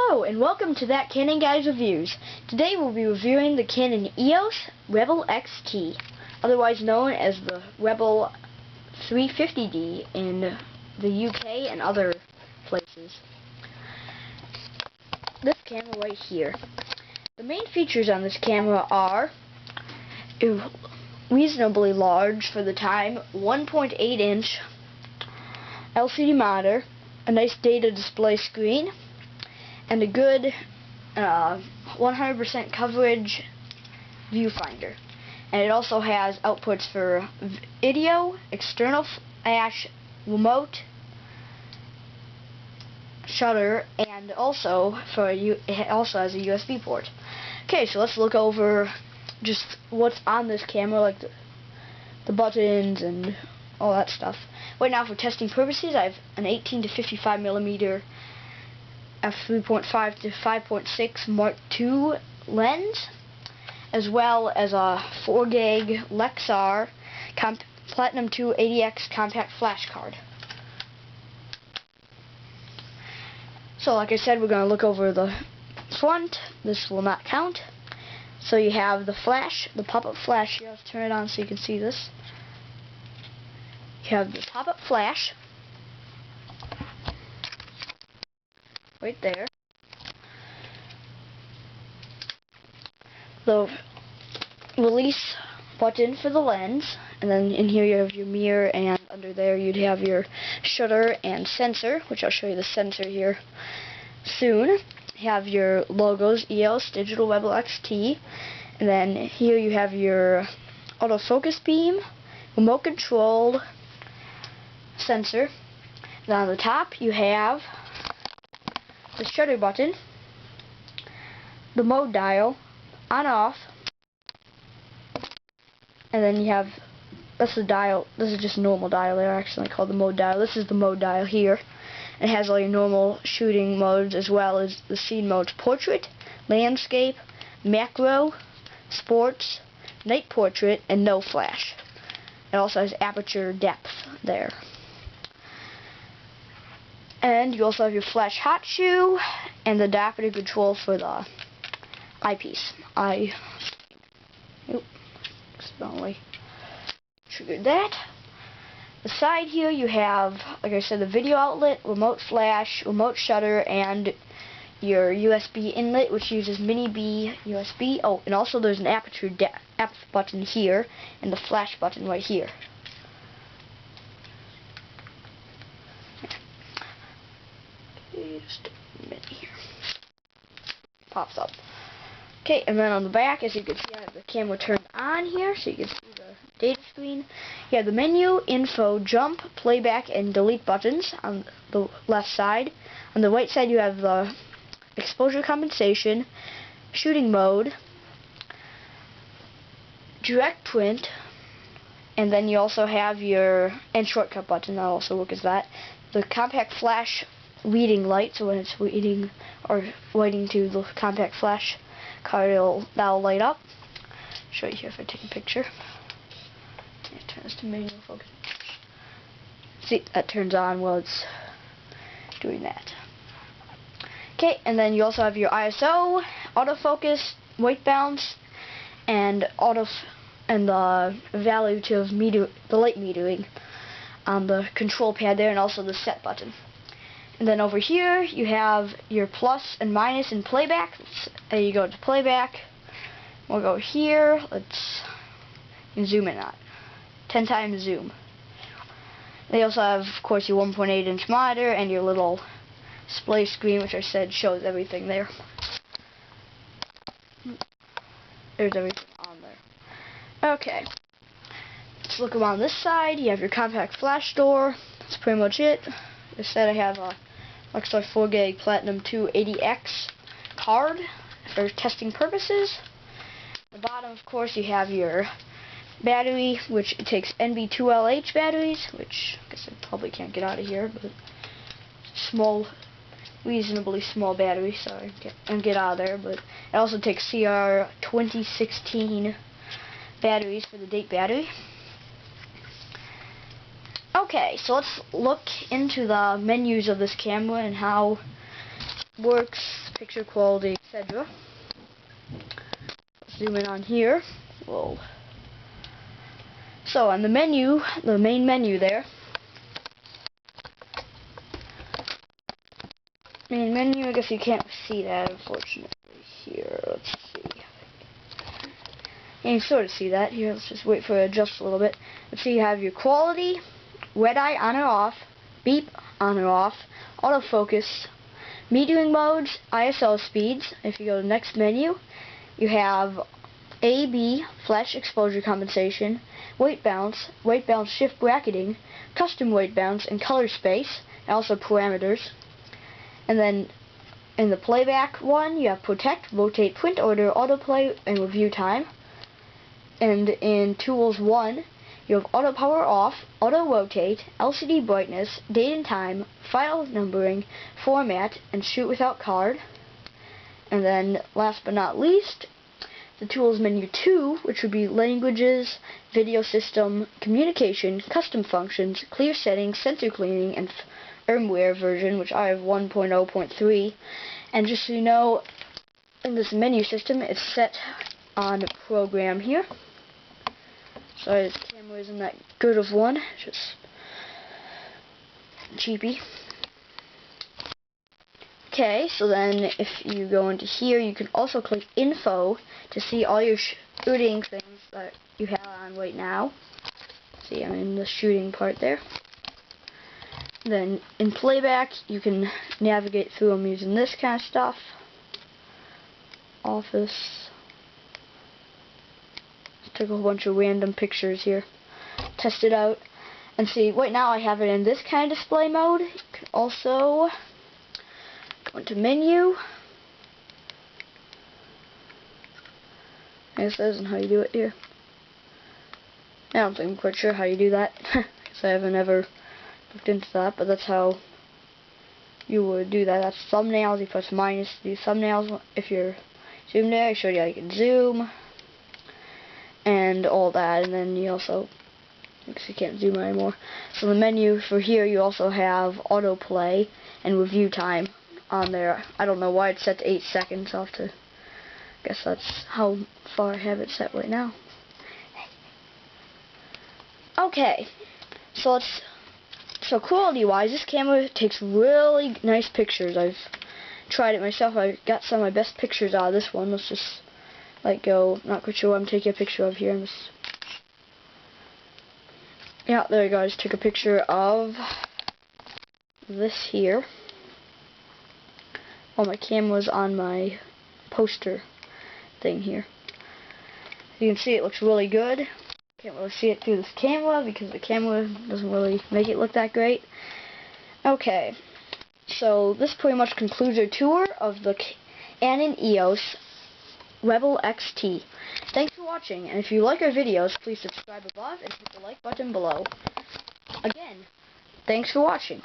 Hello and welcome to That Canon Guy's Reviews. Today we'll be reviewing the Canon EOS Rebel XT, otherwise known as the Rebel 350D in the UK and other places. This camera right here. The main features on this camera are reasonably large for the time, 1.8-inch LCD monitor, a nice data display screen, and a good 100% coverage viewfinder. And it also has outputs for video, external flash, remote, shutter, and also it also has a USB port. Okay, so let's look over just what's on this camera, like the buttons and all that stuff. Right now, for testing purposes, I have an 18 to 55 millimeter f3.5 to 5.6 Mark II lens, as well as a 4 gig Lexar Platinum 2 80X compact flash card. So like I said, we're going to look over the front. This will not count. So you have the flash, the pop-up flash here. Let's turn it on so you can see this. You have the pop-up flash right there. The release button for the lens, and then in here you have your mirror, and under there you'd have your shutter and sensor, which I'll show you the sensor here soon. You have your logos, EOS Digital Rebel XT, and then here you have your autofocus beam, remote controlled sensor. Then on the top you have the shutter button, the mode dial, on off, and then you have, that's the dial. This is just a normal dial. They're actually called the mode dial. This is the mode dial here. It has all your normal shooting modes as well as the scene modes: portrait, landscape, macro, sports, night portrait, and no flash. It also has aperture depth there. And you also have your flash hot shoe and the diopter control for the eyepiece. I accidentally triggered that. The side here you have, like I said, the video outlet, remote flash, remote shutter, and your USB inlet, which uses mini B USB. Oh, and also there's an aperture depth button here and the flash button right here. Just a minute here. Pops up. Okay, and then on the back, as you can see, I have the camera turned on here, so you can see the data screen. You have the menu, info, jump, playback, and delete buttons on the left side. On the right side, you have the exposure compensation, shooting mode, direct print, and then you also have your shortcut button. That'll also work as that. The compact flash reading light, so when it's reading or writing to the compact flash card, that'll light up. Show you here if I take a picture. Turn this to manual focus. See, that turns on while it's doing that. Okay, and then you also have your ISO, autofocus, white balance, and the evaluative the light metering on the control pad there, and also the set button. And then over here you have your plus and minus in playback. You go to playback. We'll go here. Let's zoom in on 10 times zoom. They also have, of course, your 1.8-inch monitor and your little display screen, which I said shows everything there. There's everything on there. Okay. Let's look around this side. You have your compact flash door. That's pretty much it. As I said, I have a Lexar 4 gig Platinum 2 80X card for testing purposes. At the bottom, of course, you have your battery, which it takes NB2LH batteries, which I guess I probably can't get out of here, but small, reasonably small battery, so I can get out of there. But it also takes CR 2016 batteries for the date battery. Okay, so let's look into the menus of this camera and how it works. picture quality, etc. Zoom in on here. Whoa. So on the menu, the main menu there. Main menu, I guess you can't see that unfortunately here. Let's see. You can sort of see that here. Let's just wait for it to adjust a little bit. Let's see, you have your quality, red eye on or off, beep on or off, autofocus, metering modes, ISO speeds. If you go to the next menu, you have A/B, flash exposure compensation, white balance shift bracketing, custom white balance, and color space, and also parameters. And then in the playback one, you have protect, rotate, print order, autoplay, and review time. And in tools 1, you have auto power off, auto rotate, LCD brightness, date and time, file numbering, format, and shoot without card. And then last but not least, the tools menu 2, which would be languages, video system, communication, custom functions, clear settings, sensor cleaning, and firmware version, which I have 1.0.3. And just so you know, in this menu system, it's set on program here. Sorry, this camera isn't that good of one, just cheapy. Okay, so then if you go into here, you can also click info to see all your shooting things that you have on right now. See, I'm in the shooting part there. Then in playback, you can navigate through them using this kind of stuff. Office. Took a whole bunch of random pictures here. Test it out. And see, right now I have it in this kind of display mode. You can also go into menu. I guess that isn't how you do it here. I don't think I'm quite sure how you do that. Because I haven't ever looked into that, but that's how you would do that. That's thumbnails. You press minus to do thumbnails. If you're zoomed there, I showed you how you can zoom and all that, and then you also, because you can't zoom anymore. So the menu for here, you also have autoplay and review time on there. I don't know why it's set to 8 seconds. I'll have to, I guess that's how far I have it set right now. Okay, so quality-wise, this camera takes really nice pictures. I've tried it myself. I got some of my best pictures out of this one. Let's just go. Not quite sure what I'm taking a picture of here. Yeah, there you go. I just took a picture of this here. Oh, my camera's on my poster thing here. As you can see, it looks really good. Can't really see it through this camera because the camera doesn't really make it look that great. Okay, so this pretty much concludes our tour of the Canon EOS Rebel XT. Thanks for watching, and if you like our videos, please subscribe above and hit the like button below. Again, thanks for watching.